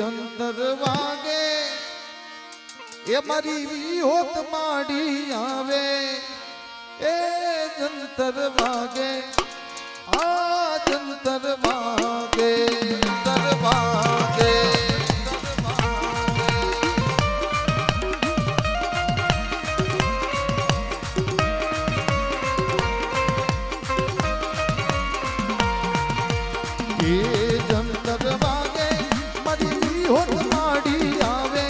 જંતર વાગે એ મારી વિહોત માડી આવે એ જંતર વાગે આ જંતર વાગે જંતર વાગે જંતર વાગે મારી વિહોત માડી આવે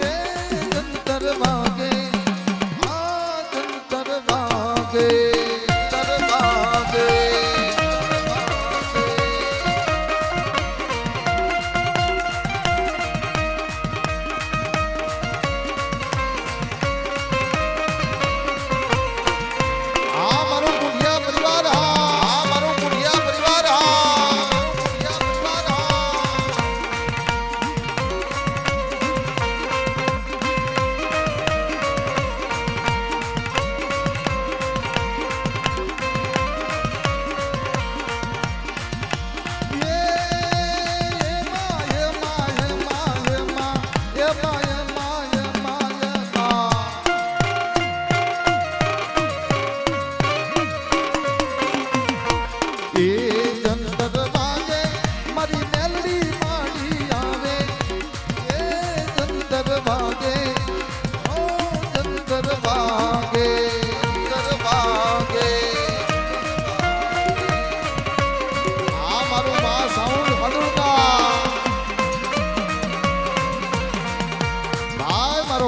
એ જંતર વાગે આ જંતર વાગે જંતર વાગે આ મારો કુડિયા પરિવાર આ મારો કુડિયા પરિવાર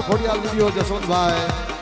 ખોડિયાલ વિડિયો જસવંતભાઈ